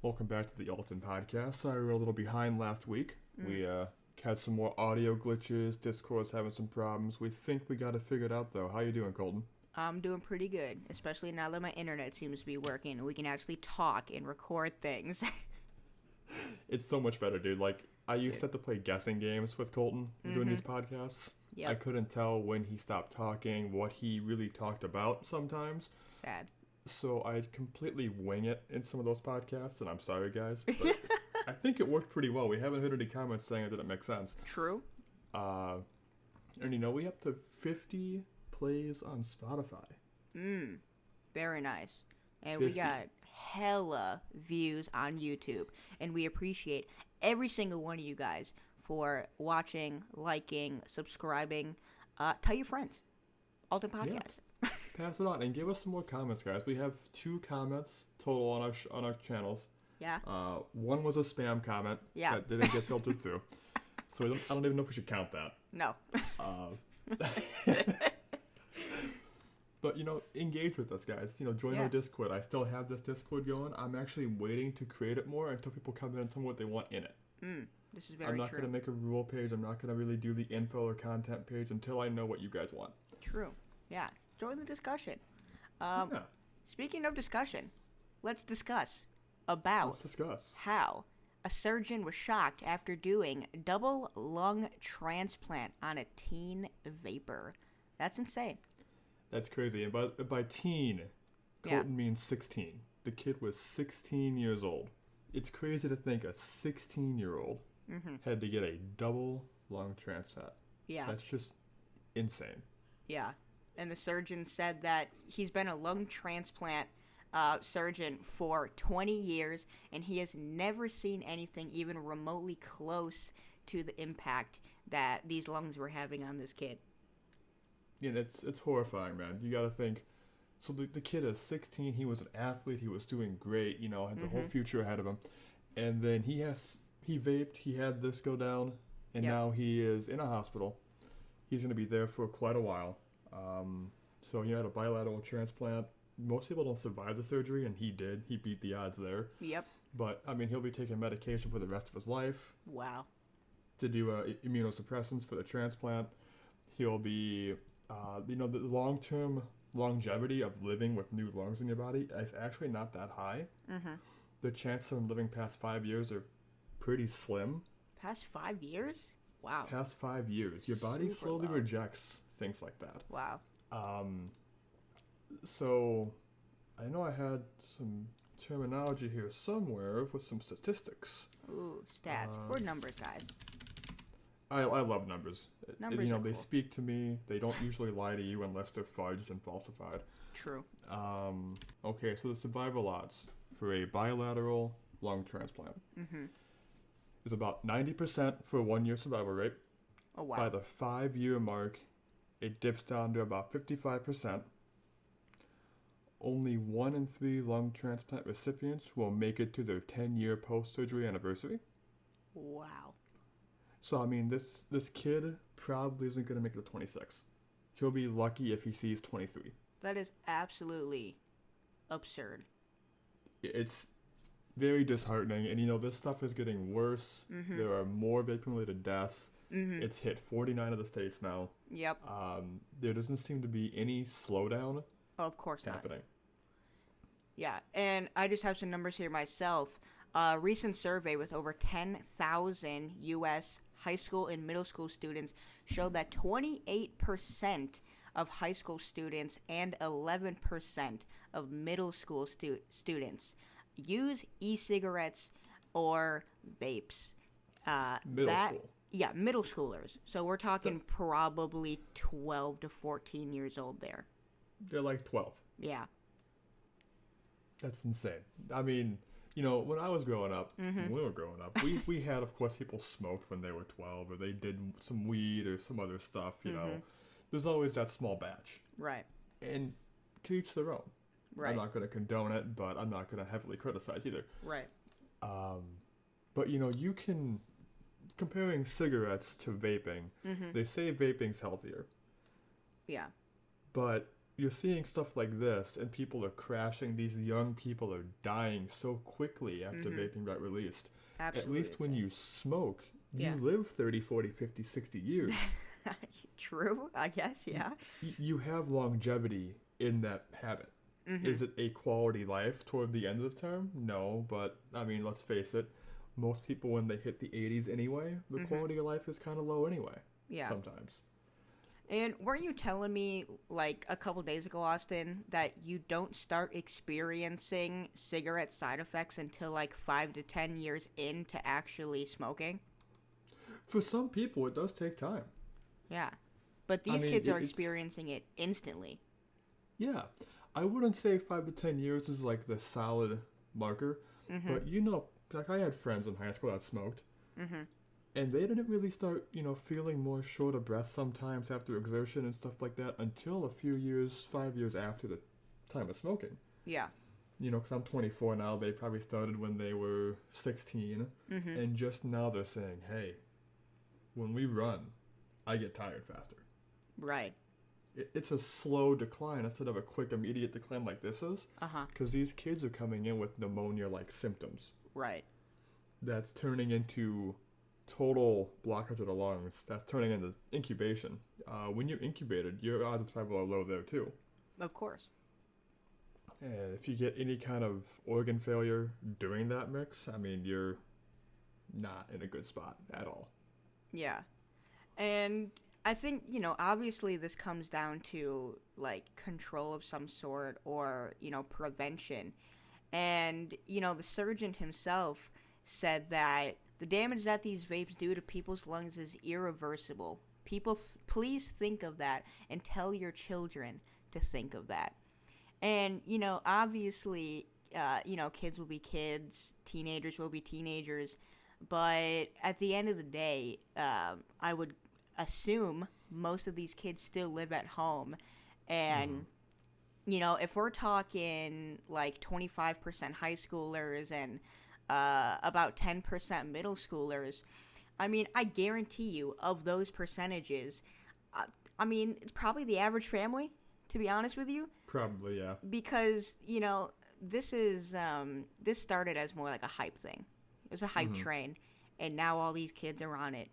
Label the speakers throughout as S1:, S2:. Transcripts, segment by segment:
S1: Welcome back to the Alton Podcast. Sorry we were a little behind last week. We had some more audio glitches. Discord's having some problems. We think we got it figured out, though. How you doing, Colton?
S2: I'm doing pretty good, especially now that my internet seems to be working and we can actually talk and record things.
S1: It's so much better, dude. Like, I used to have to play guessing games with Colton doing these podcasts.
S2: Yep.
S1: I couldn't tell when he stopped talking, what he really talked about sometimes.
S2: Sad.
S1: So I'd completely wing it in some of those podcasts, and I'm sorry, guys. But I think it worked pretty well. We haven't heard any comments saying it didn't make sense.
S2: True.
S1: And we up to 50 plays on Spotify.
S2: Very nice. And
S1: 50.
S2: we got hella views on YouTube. And we appreciate every single one of you guys for watching, liking, subscribing. Tell your friends. Alton Podcast.
S1: Yeah. Pass it on and give us some more comments, guys. We have 2 comments total on our channels.
S2: Yeah.
S1: One was a spam comment that didn't get filtered through. So I don't even know if we should count that.
S2: No.
S1: But, engage with us, guys. Join our Discord. I still have this Discord going. I'm actually waiting to create it more until people come in and tell me what they want in it.
S2: This is very true.
S1: I'm not going to make a rule page. I'm not going to really do the info or content page until I know what you guys want.
S2: True. Yeah. Join the discussion.
S1: Yeah.
S2: Speaking of discussion, let's discuss about how a surgeon was shocked after doing double lung transplant on a teen vapor. That's insane.
S1: That's crazy. And by teen, Colton means 16. The kid was 16 years old. It's crazy to think a 16-year-old had to get a double lung transplant.
S2: Yeah.
S1: That's just insane.
S2: Yeah. And the surgeon said that he's been a lung transplant surgeon for 20 years, and he has never seen anything even remotely close to the impact that these lungs were having on this kid.
S1: Yeah, it's horrifying, man. You got to think. So the kid is 16. He was an athlete. He was doing great. Had the whole future ahead of him. And then he vaped. He had this go down, and now he is in a hospital. He's going to be there for quite a while. So he had a bilateral transplant. Most people don't survive the surgery, and he did. He beat the odds there.
S2: Yep.
S1: But, he'll be taking medication for the rest of his life.
S2: Wow.
S1: To do immunosuppressants for the transplant. He'll be, the long-term longevity of living with new lungs in your body is actually not that high. The chances of living past 5 years are pretty slim.
S2: Past 5 years? Wow.
S1: Past 5 years. Your body slowly rejects things like that.
S2: Wow.
S1: So I know I had some terminology here somewhere with some statistics.
S2: Ooh, stats. Or numbers, guys.
S1: I love numbers.
S2: Numbers are
S1: they
S2: cool.
S1: speak to me. They don't usually lie to you unless they're fudged and falsified.
S2: True.
S1: Okay, so the survival odds for a bilateral lung transplant is about 90% for a 1-year survival rate.
S2: Oh, wow.
S1: By the 5-year mark, it dips down to about 55%. Only 1 in 3 lung transplant recipients will make it to their 10-year post-surgery anniversary.
S2: Wow.
S1: So, this kid probably isn't going to make it to 26. He'll be lucky if he sees 23.
S2: That is absolutely absurd.
S1: It's very disheartening, and this stuff is getting worse. There are more vaping-related deaths. It's hit 49 of the states now.
S2: Yep.
S1: There doesn't seem to be any slowdown.
S2: Of course
S1: happening.
S2: Not. Yeah, and I just have some numbers here myself. A recent survey with over 10,000 U.S. high school and middle school students showed that 28% of high school students and 11% of middle school students use e-cigarettes or vapes.
S1: Middle school?
S2: Yeah, middle schoolers. So we're talking probably 12 to 14 years old there.
S1: They're like 12.
S2: Yeah.
S1: That's insane. When I was growing up, when we were growing up, we had, of course, people smoked when they were 12, or they did some weed or some other stuff, There's always that small batch.
S2: Right.
S1: And to each their own.
S2: Right.
S1: I'm not going to condone it, but I'm not going to heavily criticize either.
S2: Right.
S1: But, you can, comparing cigarettes to vaping, they say vaping's healthier.
S2: Yeah.
S1: But you're seeing stuff like this, and people are crashing. These young people are dying so quickly after vaping got released.
S2: Absolutely.
S1: At least when you smoke, you
S2: Yeah.
S1: live 30, 40, 50, 60 years.
S2: True, I guess, yeah.
S1: You have longevity in that habit.
S2: Mm-hmm.
S1: Is it a quality life toward the end of the term? No, but I mean, let's face it. Most people, when they hit the 80s anyway, the quality of life is kind of low anyway.
S2: Yeah.
S1: Sometimes.
S2: And weren't you telling me, like, a couple days ago, Austin, that you don't start experiencing cigarette side effects until, like, 5 to 10 years into actually smoking?
S1: For some people, it does take time.
S2: Yeah. But these kids are experiencing it instantly.
S1: Yeah. I wouldn't say 5 to 10 years is, like, the solid marker. But, you know, like, I had friends in high school that smoked. And they didn't really start, you know, feeling more short of breath sometimes after exertion and stuff like that until a few years, 5 years after the time of smoking.
S2: Yeah.
S1: You know, because I'm 24 now. They probably started when they were 16. And just now they're saying, hey, when we run, I get tired faster.
S2: Right.
S1: It's a slow decline instead of a quick, immediate decline like this is. Because these kids are coming in with pneumonia-like symptoms.
S2: Right.
S1: That's turning into total blockage of the lungs. That's turning into incubation. When you're incubated, your odds of survival are low there too.
S2: Of course.
S1: And if you get any kind of organ failure during that mix, I mean, you're not in a good spot at all.
S2: Yeah. And I think, you know, obviously this comes down to, like, control of some sort or, you know, prevention. And, you know, the surgeon himself said that the damage that these vapes do to people's lungs is irreversible. People, please think of that and tell your children to think of that. And, you know, obviously, you know, kids will be kids, teenagers will be teenagers. But at the end of the day, I would assume most of these kids still live at home. And, you know, if we're talking like 25% high schoolers and about 10% middle schoolers, I mean, I guarantee you of those percentages, I mean, it's probably the average family, to be honest with you.
S1: Probably, yeah.
S2: Because, you know, this started as more like a hype thing. It was a hype train, and now all these kids are on it,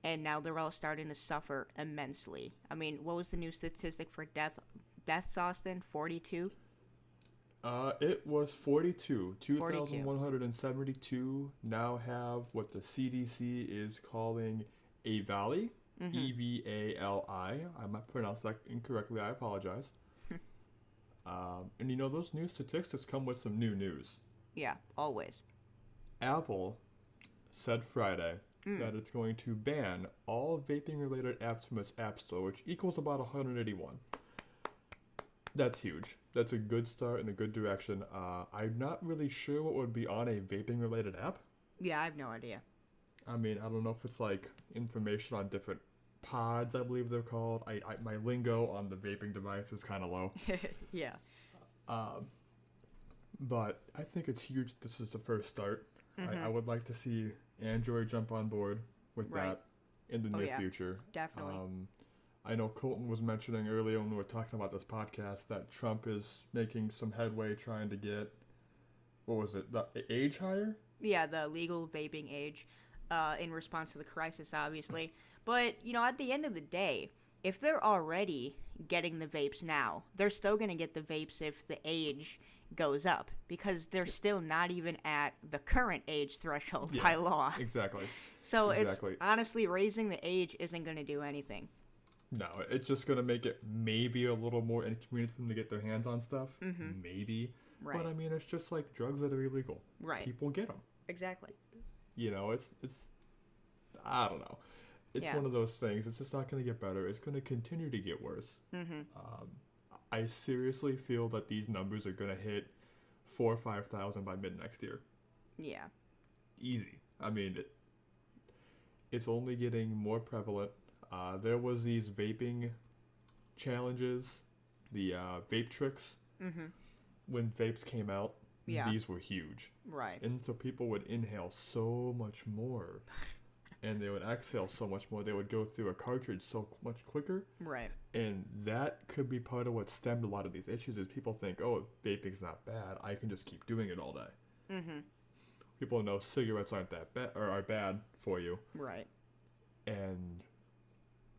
S2: and now they're all starting to suffer immensely. I mean, what was the new statistic for deaths, Austin? 42?
S1: It was 42. 2,172 now have what the CDC is calling EVALI. E-V-A-L-I. I might pronounce that incorrectly. I apologize. And you know, those new statistics come with some new news.
S2: Yeah, always.
S1: Apple said Friday that it's going to ban all vaping-related apps from its App Store, which equals about 181. That's huge. That's a good start in a good direction. I'm not really sure what would be on a vaping-related app.
S2: Yeah, I have no idea.
S1: I mean, I don't know if it's like information on different pods, I believe they're called. My lingo on the vaping device is kind of low.
S2: Yeah.
S1: But I think it's huge. This is the first start. I would like to see Android jump on board with that in the near future.
S2: Definitely.
S1: I know Colton was mentioning earlier when we were talking about this podcast that Trump is making some headway trying to get, what was it, the age higher?
S2: Yeah, the legal vaping age in response to the crisis, obviously. But, you know, at the end of the day, if they're already getting the vapes now, they're still going to get the vapes if the age goes up because they're still not even at the current age threshold by law.
S1: Exactly.
S2: So it's honestly raising the age isn't going to do anything.
S1: No, it's just going to make it maybe a little more inconvenient for them to get their hands on stuff. Maybe.
S2: Right.
S1: But I mean, it's just like drugs that are illegal.
S2: Right.
S1: People get them.
S2: Exactly.
S1: You know, it's I don't know. It's one of those things. It's just not going to get better. It's going to continue to get worse. I seriously feel that these numbers are going to hit 4,000 or 5,000 by mid next year.
S2: Yeah.
S1: Easy. I mean, it's only getting more prevalent. There was these vaping challenges, the vape tricks. When vapes came out, these were huge.
S2: Right.
S1: And so people would inhale so much more. and they would exhale so much more. They would go through a cartridge so much quicker.
S2: Right.
S1: And that could be part of what stemmed a lot of these issues is people think, oh, vaping's not bad. I can just keep doing it all day.
S2: Mm-hmm.
S1: People know cigarettes aren't that bad or are bad for you.
S2: Right.
S1: And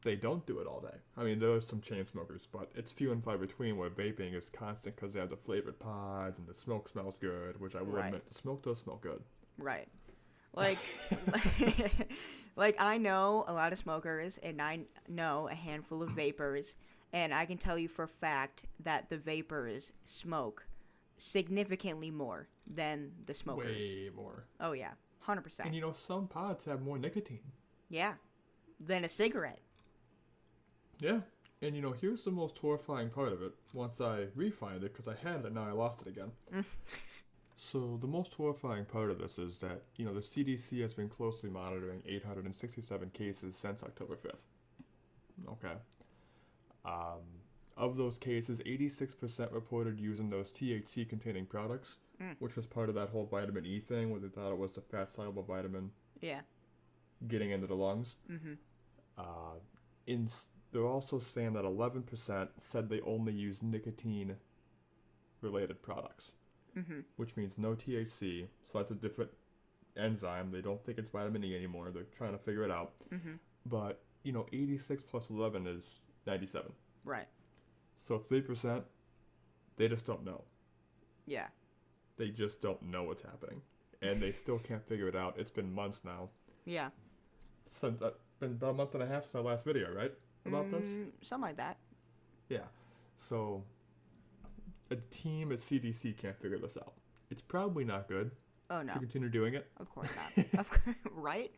S1: they don't do it all day. I mean, there are some chain smokers, but it's few and far between where vaping is constant because they have the flavored pods and the smoke smells good, which I will admit, the smoke does smell good.
S2: Right. Like, like I know a lot of smokers, and I know a handful of vapors, and I can tell you for a fact that the vapors smoke significantly more than the smokers.
S1: Way more.
S2: Oh, yeah. 100%.
S1: And, you know, some pods have more nicotine.
S2: Yeah. Than a cigarette.
S1: Yeah. And, you know, here's the most horrifying part of it. Once I refined it, because I had it, now I lost it again. So the most horrifying part of this is that, you know, the CDC has been closely monitoring 867 cases since October 5th. Okay. Of those cases, 86% reported using those THC-containing products, which was part of that whole vitamin E thing where they thought it was the fat-soluble vitamin getting into the lungs. They're also saying that 11% said they only use nicotine-related products, which means no THC, so that's a different enzyme. They don't think it's vitamin E anymore. They're trying to figure it out. But, you know, 86 plus 11 is 97.
S2: Right.
S1: So 3%, they just don't know.
S2: Yeah.
S1: They just don't know what's happening. And they still can't figure it out. It's been months now.
S2: Yeah.
S1: Since been about a month and a half since our last video, right? About this?
S2: Something like that.
S1: Yeah. So a team at CDC can't figure this out. It's probably not good.
S2: Oh, no.
S1: To continue doing it.
S2: Of course not. Of course, right?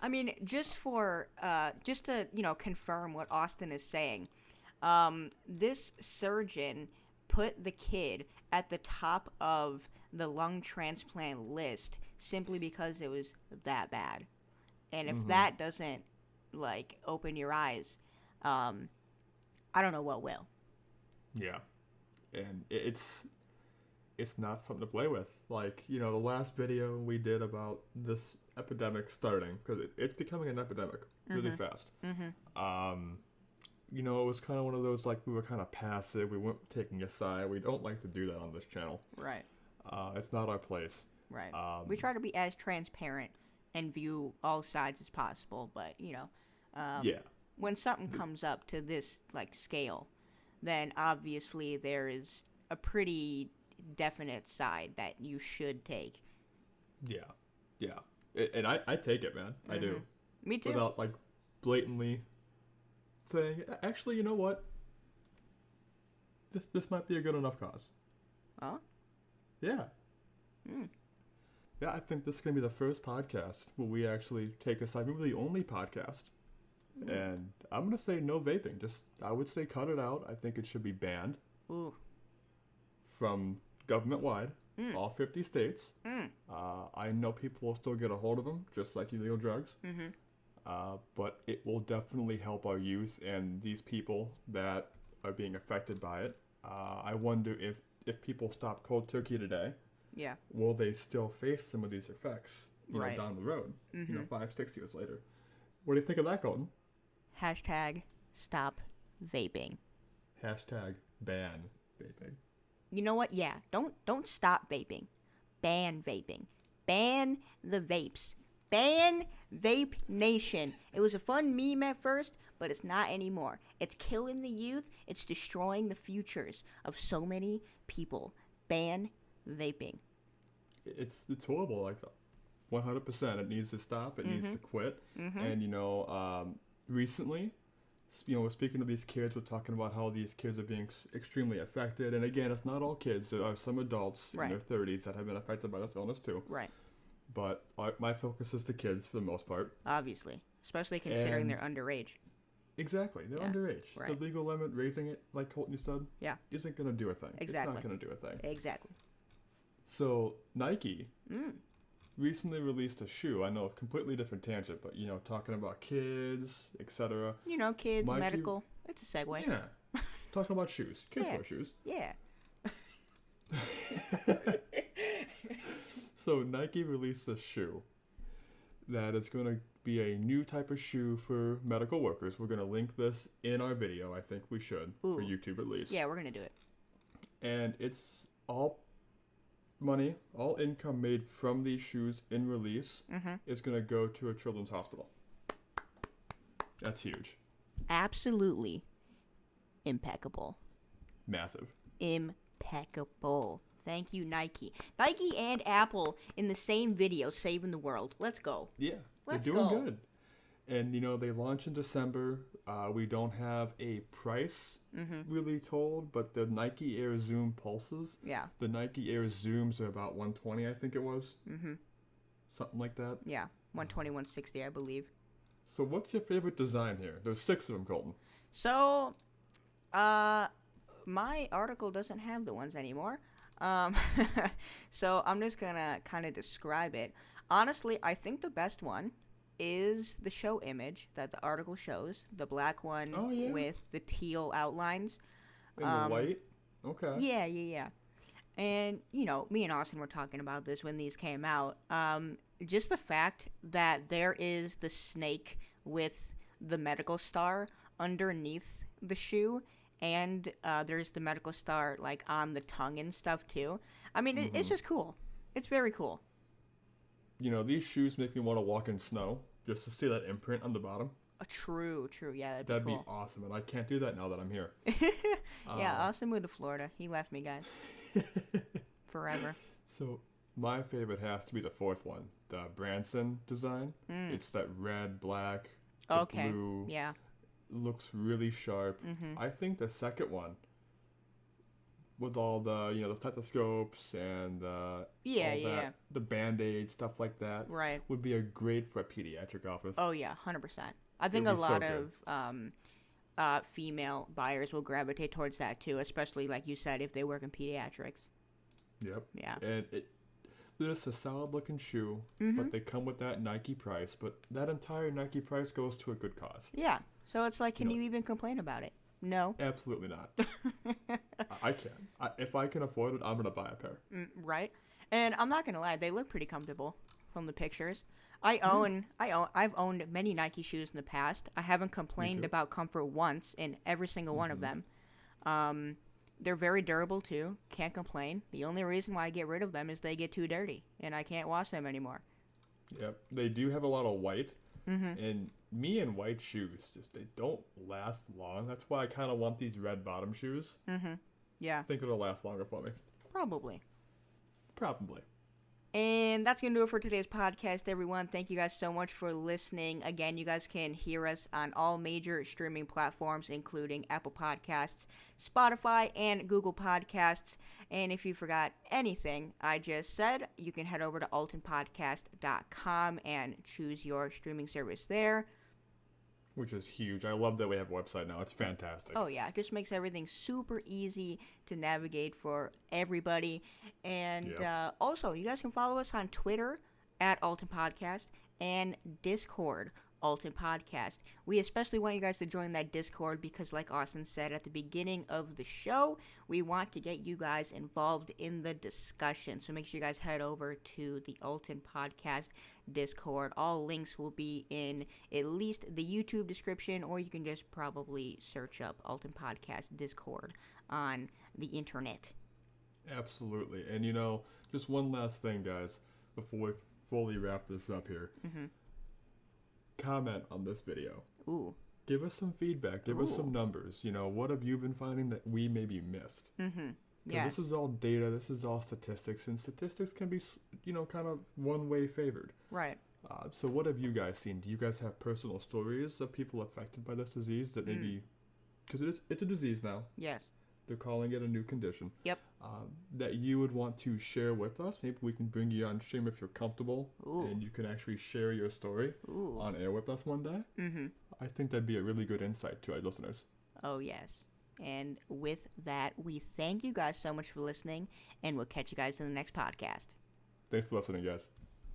S2: I mean, just to, you know, confirm what Austin is saying, this surgeon put the kid at the top of the lung transplant list simply because it was that bad. And if that doesn't, like, open your eyes, I don't know what will.
S1: Yeah. And it's not something to play with. Like, you know, the last video we did about this epidemic starting, because it's becoming an epidemic really fast. You know, it was kind of one of those, like, we were kind of passive. We weren't taking a side. We don't like to do that on this channel.
S2: Right.
S1: It's not our place.
S2: Right. We try to be as transparent and view all sides as possible, but, you know, when something comes up to this, like, scale, then obviously there is a pretty definite side that you should take. Yeah.
S1: And I take it, man. I do.
S2: Me too.
S1: Without, like, blatantly saying, actually, you know what? This might be a good enough cause.
S2: Huh?
S1: Yeah. Yeah, I think this is going to be the first podcast where we actually take a side. Maybe the only podcast. And I'm going to say no vaping. I would say cut it out. I think it should be banned.
S2: Ooh.
S1: From government-wide, all 50 states. I know people will still get a hold of them, just like illegal drugs. But it will definitely help our youth and these people that are being affected by it. I wonder if people stop cold turkey today, will they still face some of these effects you know, down the road, 5-6 years later? What do you think of that, Colton?
S2: Hashtag stop vaping.
S1: Hashtag ban vaping.
S2: You know what? Yeah, don't stop vaping. Ban vaping. Ban the vapes. Ban Vape Nation. It was a fun meme at first, but it's not anymore. It's killing the youth. It's destroying the futures of so many people. Ban vaping.
S1: It's horrible. Like 100%. It needs to stop. It needs to quit. And, you know, recently, you know, speaking of these kids, we're talking about how these kids are being extremely affected. And again, it's not all kids. There are some adults in their 30s that have been affected by this illness too. Right. But my focus is the kids for the most part.
S2: Obviously. Especially considering they're underage.
S1: Exactly. They're underage.
S2: Right.
S1: The legal limit, raising it, like Colton said, isn't going to do a thing.
S2: Exactly.
S1: It's not going to do a thing.
S2: Exactly.
S1: So, Nike recently released a shoe. I know, a completely different tangent, but, you know, talking about kids, etc.
S2: You know, kids, medical. It's a segue.
S1: Yeah. Talking about shoes. Kids wear shoes.
S2: Yeah.
S1: So Nike released this shoe that it's going to be a new type of shoe for medical workers. We're going to link this in our video. I think we should, for YouTube at least.
S2: Yeah, we're going to do it.
S1: And it's all money, all income made from these shoes in release is going to go to a children's hospital. That's huge.
S2: Absolutely impeccable.
S1: Massive.
S2: Impeccable. Thank you, Nike. Nike and Apple in the same video saving the world. Let's go.
S1: Yeah, they're doing good. And, they launch in December. We don't have a price really told, but the Nike Air Zoom Pulses.
S2: Yeah.
S1: The Nike Air Zooms are about $120, I think it was. Something like that.
S2: Yeah, $120, $160, I believe. So
S1: what's your favorite design here? There's 6 of them, Colton.
S2: So, my article doesn't have the ones anymore. So I'm just gonna kind of describe it. Honestly, I think the best one is the show image that the article shows. The black one with the teal outlines.
S1: And the white? Okay.
S2: Yeah. And, me and Austin were talking about this when these came out. Just the fact that there is the snake with the medical star underneath the shoe, and there's the medical star, like, on the tongue and stuff, too. I mean, it's just cool. It's very cool.
S1: These shoes make me want to walk in snow just to see that imprint on the bottom.
S2: True. Yeah,
S1: that'd
S2: be
S1: be awesome, and I can't do that now that I'm here.
S2: Yeah, Austin moved to Florida. He left me, guys. Forever.
S1: So my favorite has to be the 4th one, the Branson design. It's that red, black, blue.
S2: Yeah.
S1: Looks really sharp. I think the 2nd one, with all the the stethoscopes and the Band-Aid stuff like that,
S2: right,
S1: would be a great for a pediatric office.
S2: Oh yeah, 100%. I think a lot of female buyers will gravitate towards that too, especially like you said, if they work in pediatrics.
S1: Yep.
S2: Yeah.
S1: And they're just a solid looking shoe, but they come with that Nike price. But that entire Nike price goes to a good cause.
S2: Yeah. So it's like, can you even complain about it? No.
S1: Absolutely not. I can. If I can afford it, I'm going to buy a pair.
S2: Right. And I'm not going to lie, they look pretty comfortable from the pictures. I've owned many Nike shoes in the past. I haven't complained about comfort once in every single one of them. They're very durable too. Can't complain. The only reason why I get rid of them is they get too dirty and I can't wash them anymore.
S1: Yep. They do have a lot of white. And me and white shoes, they don't last long. That's why I kind of want these red bottom shoes. Yeah. I think it'll last longer for me.
S2: Probably.
S3: And that's going to do it for today's podcast, everyone. Thank you guys so much for listening. Again, you guys can hear us on all major streaming platforms, including Apple Podcasts, Spotify, and Google Podcasts. And if you forgot anything I just said, you can head over to altonpodcast.com and choose your streaming service there.
S1: Which is huge. I love that we have a website now. It's fantastic.
S3: Oh, yeah. It just makes everything super easy to navigate for everybody. And also, you guys can follow us on Twitter at Alton Podcast and Discord, Alton Podcast. We especially want you guys to join that Discord because, like Austin said at the beginning of the show, we want to get you guys involved in the discussion. So make sure you guys head over to the Alton Podcast Discord. All links will be in at least the YouTube description, or you can just probably search up Alton Podcast Discord on the internet.
S1: Absolutely. And, you know, just one last thing, guys, before we fully wrap this up here. Mm-hmm. Comment on this video.
S3: Ooh.
S1: Give us some feedback. Give us some numbers. You know, what have you been finding that we maybe missed?
S3: Mm-hmm.
S1: Yeah. This is all data. This is all statistics. And statistics can be, you know, kind of one-way favored.
S3: Right.
S1: So what have you guys seen? Do you guys have personal stories of people affected by this disease that maybe... Because it's a disease now.
S3: Yes.
S1: They're calling it a new condition.
S3: Yep.
S1: That you would want to share with us. Maybe we can bring you on stream if you're comfortable.
S3: Ooh.
S1: And you can actually share your story on air with us one day.
S3: Mm-hmm.
S1: I think that'd be a really good insight to our listeners.
S3: Oh, yes. And with that, we thank you guys so much for listening, and we'll catch you guys in the next podcast.
S1: Thanks for listening, guys.